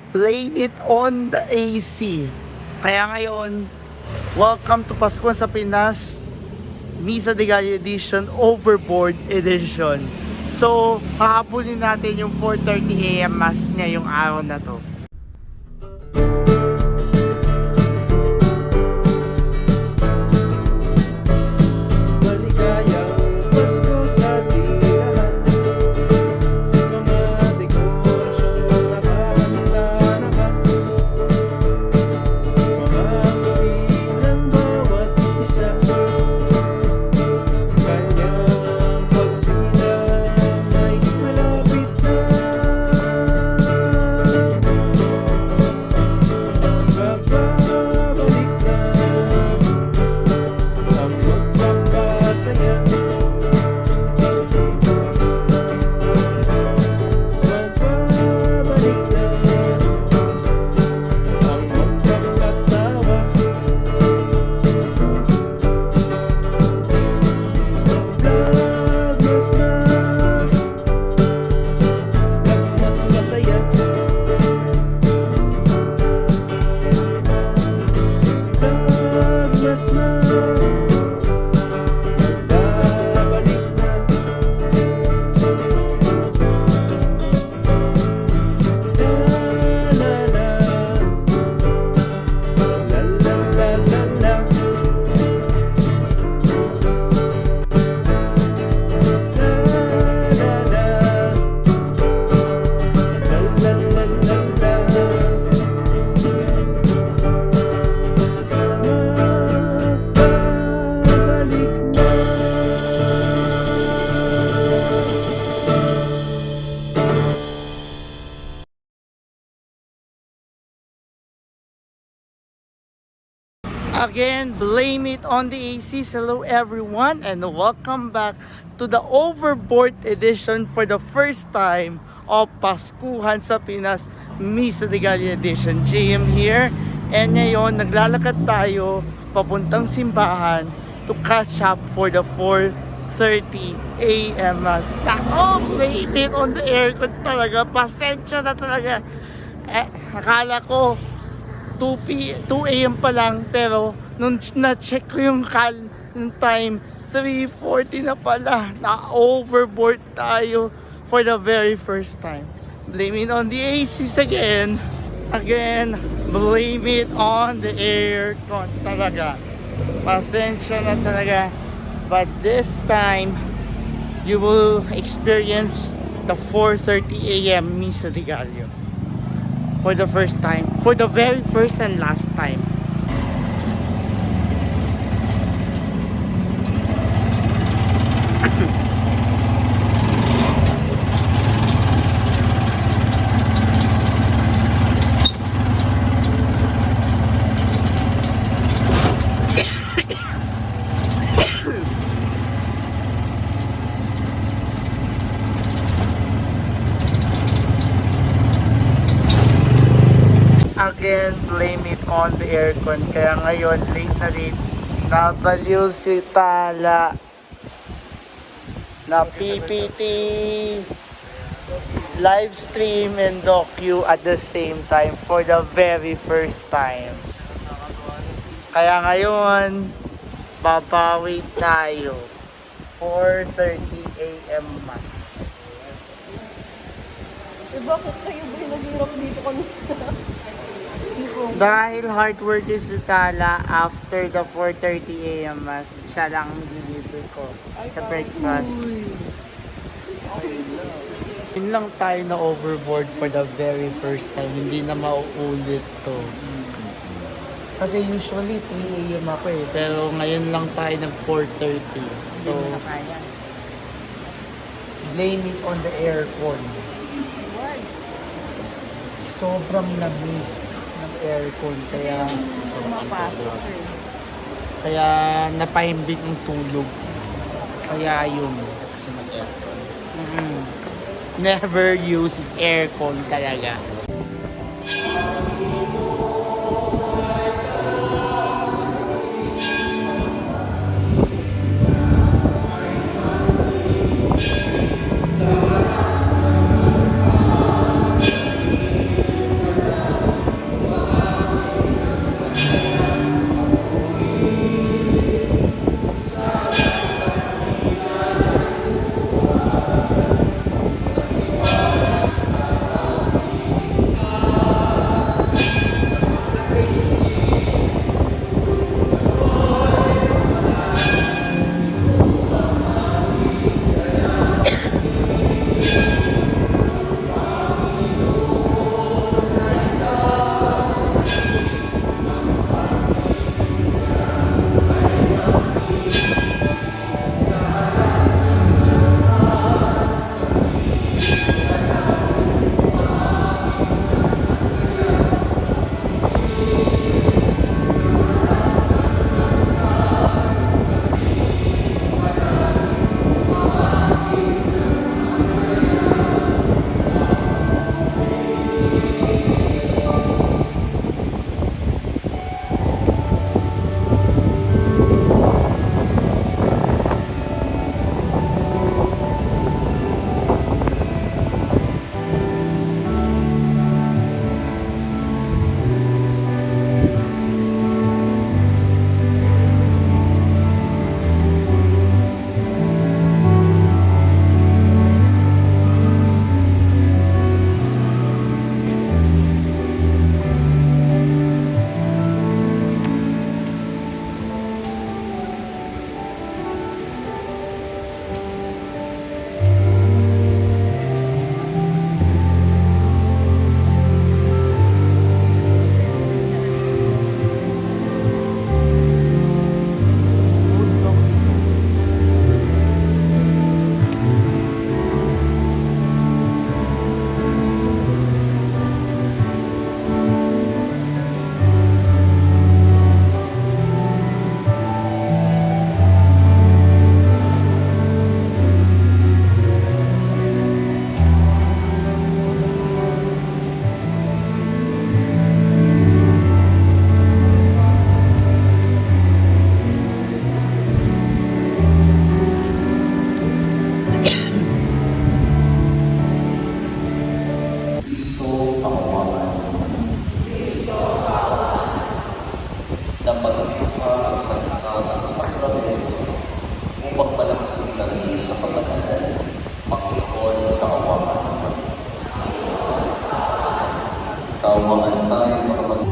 Blame it on the AC. Kaya ngayon, welcome to Pasko sa Pinas, Misa de Gallo Edition, Overboard Edition. So, hahabulin natin yung 4:30 AM mass niya yung araw na to. Again, blame it on the AC. Hello everyone and welcome back to the Overboard Edition for the first time of Paskuhan sa Pinas, Misa de Gallo Edition. JM here, and ngayon naglalakad tayo papuntang simbahan to catch up for the 4:30 AM mass. Oh, blame it on the aircon talaga. Pasensya na talaga. Akala ko 2 AM pa lang, pero nung na-check ko yung time, 3:40 na pala. Na-overboard tayo for the very first time. Blame it on the ACs again. Again, blame it on the aircon talaga. Pasensya na talaga. But this time, you will experience the 4:30 AM Misa de Gallo. For the first time. For the very first and last time. Again, blame it on the aircon. Kaya ngayon, late na rin. Nabaliw si Tala. Na PPT, live stream and docu at the same time for the very first time. Kaya ngayon, babawi tayo. 4:30 AM mass. Bakit kayo ba yung naghihirap dito kanina? Dahil hard work is si Tala, after the 4:30 AM mass, siya lang ang deliver ko sa breakfast. Yun lang tayo na overboard for the very first time. Hindi na mauulit to. Kasi usually 3 AM ako eh. Pero ngayon lang tayo ng 4:30. So, blame it on the aircon. Sobrang lamig ng aircon. Kaya Pumapasok eh. kaya napahimbing ang tulog. Kaya yun. Kasi mag-aircon. Never use aircon talaga. Kaawaan tayo makapag...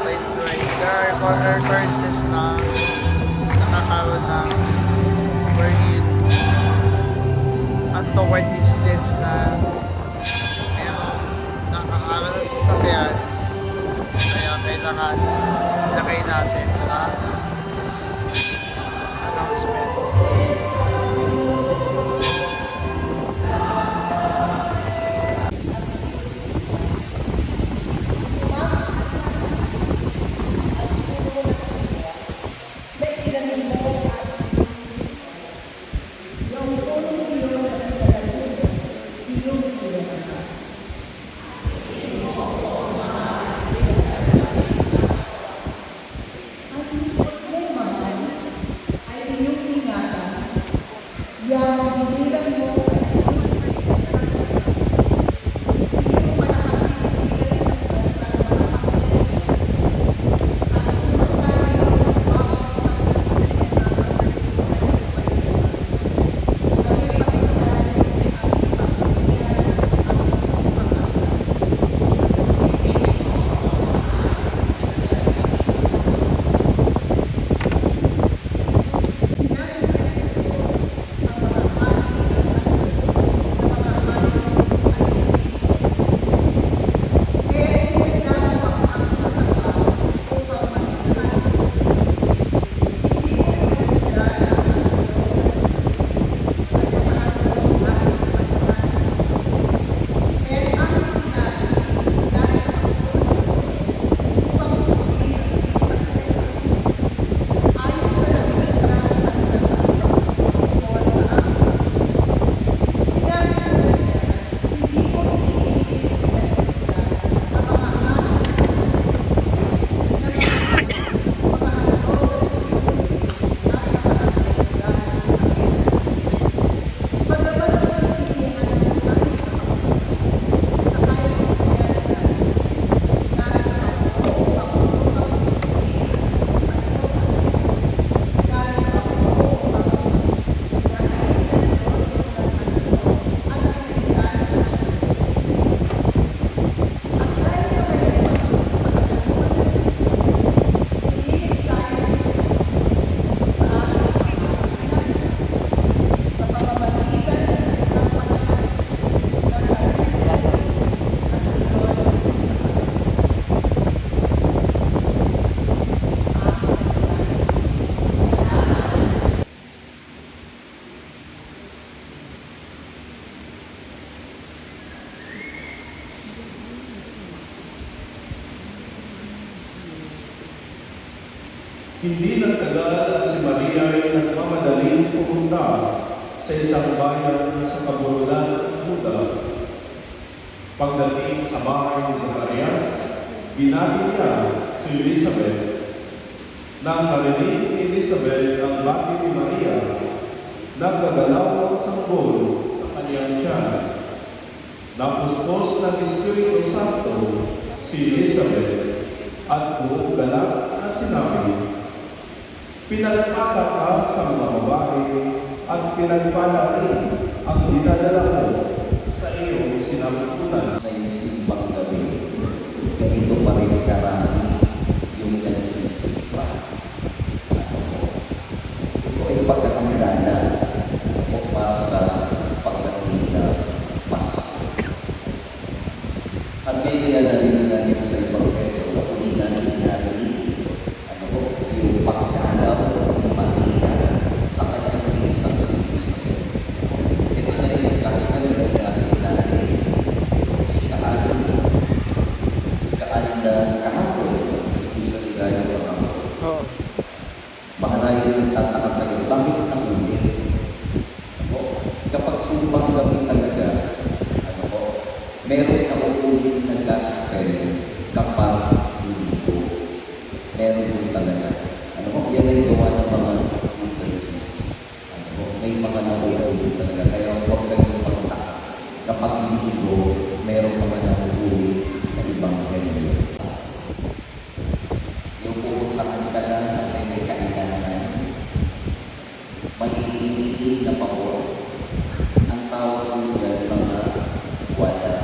Place to right there, corner courses na nakakaroon ng wherein untoward incidents na meron nakakaroon ng sasakyan, kaya kailangan ilagay natin sa announcement. Hindi nagtagal at si Maria ay nagmamadaling pumunta sa isang bayan sa kabululan ng Huda. Pagdating sa bahay ni Zacarias, binati niya si Elizabeth. Nang marinig ni Elizabeth ang bati ni Maria, nagkagalaw ang sanggol sa kanyang tiyan. Napuspos ng Espiritu Santo si Elizabeth at buong galak na sinabi, "Pinagpala ka sa mga babae at pinagpala rin ang dinadala mo sa iyong sinapupunan." Sa iyong simbang gabi, ganito pa rin karami yung nagsisimba. Ito ay pagkakandana o para sa pagdating na Pasko. At ngayon yan natin natin sa ibang kaya o uli natin natin yung pagdalaw ni Maria sa kanya. Meron na uulit na gospel kapag linggo. Meron po talaga. Ano po, yan ay gawa ng mga liturgies. Ano po, may mga nauulit talaga. Kaya huwag kayong magtaka. Kapag linggo, meron mga nauulit na ibang helyo. Yung pupuntahan ka lang kasi may kailangan, may iitin na pako. Ang tawag ko dyan mga wala.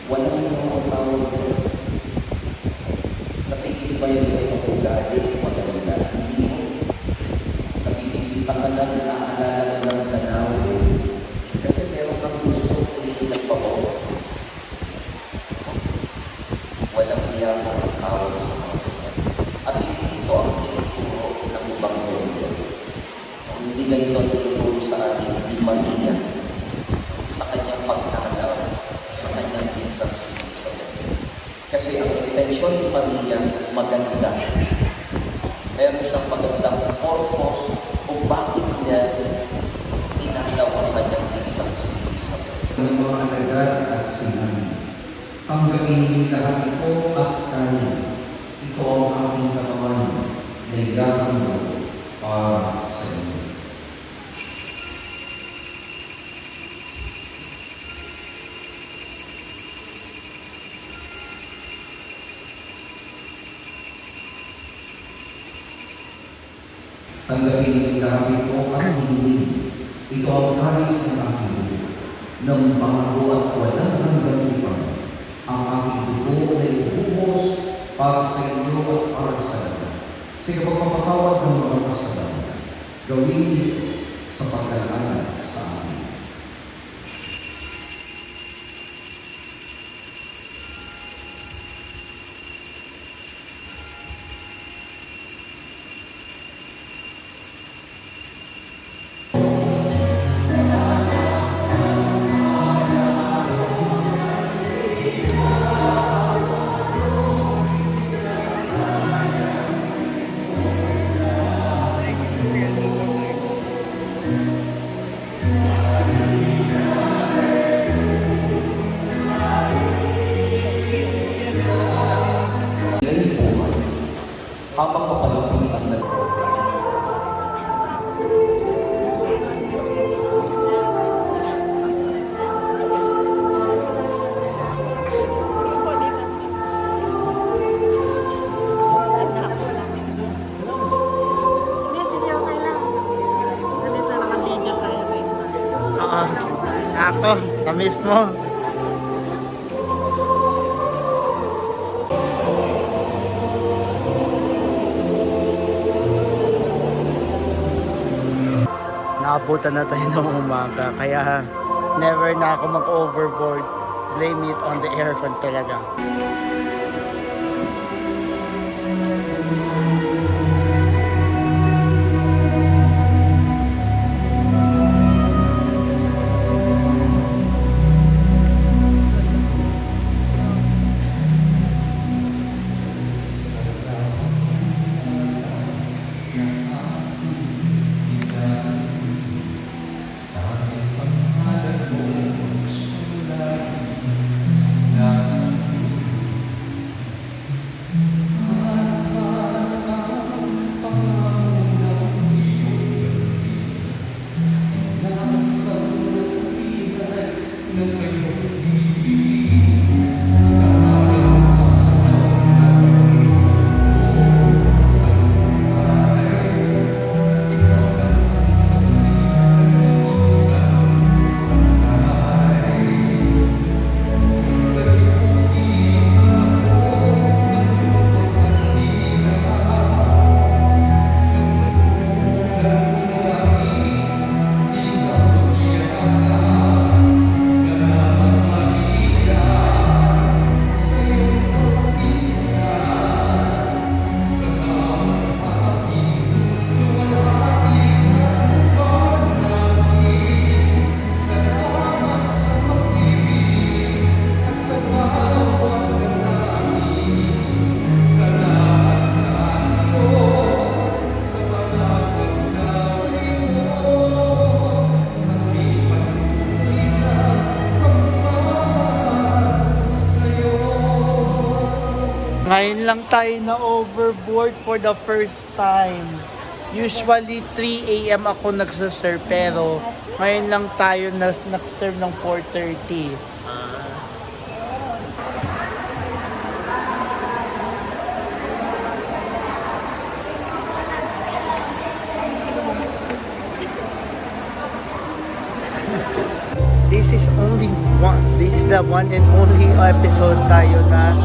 Walang yung tawag dyan. Sa tingin ba yung itong ugali, maganda? Hindi mo. Nabibisita ka lang, naalala mo lang tanawin. Kasi meron kang gusto na pako. Walang iyak ang tawag sa mga ganyan. At hindi ito ang tinuturo ng ibang helyo. Kung hindi ganito ang tinuturo sa atin, hindi maniyak sa kanyang pagdalaw, sa kanyang pinsang sinisay. Kasi ang intensyon ni Maria maganda. Meron siyang magandang purpose kung bakit niya dinalaw ang kanyang pinsang sinisay. Ng mga alagad at sinabi, ang gawin lahat ito at kanin, ito ang aking katawan na igagawin para sa inyo. Ang gawin lahat ito at hindi, ito ang kalis ng aking dugo, ng bago at walang hanggang ibang, ang aking dugo na ibubuhos para sa inyo at para sa lahat. Sa kapagpapatawad ng mga kasalanan, gawin ito sa pagkalala sa akin. Ngayon po, habang papalapit ang Ako, tamis mo. Naabutan na tayo ng umaga, kaya never na ako mag-overboard. Blame it on the aircon talaga. Ngayon lang tayo na overboard for the first time. Usually 3 a.m. ako nagsaserve pero ngayon lang tayo nag-serve ng 4:30. This is only one. This is the one and only episode tayo na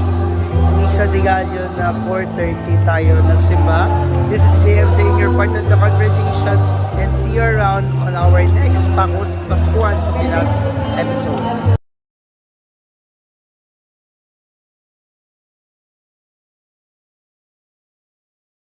Misa de Gallo na 4:30 tayo nagsimba. This is JM saying you're part of the conversation and see you around on our next Paskuhan sa Pinas episode.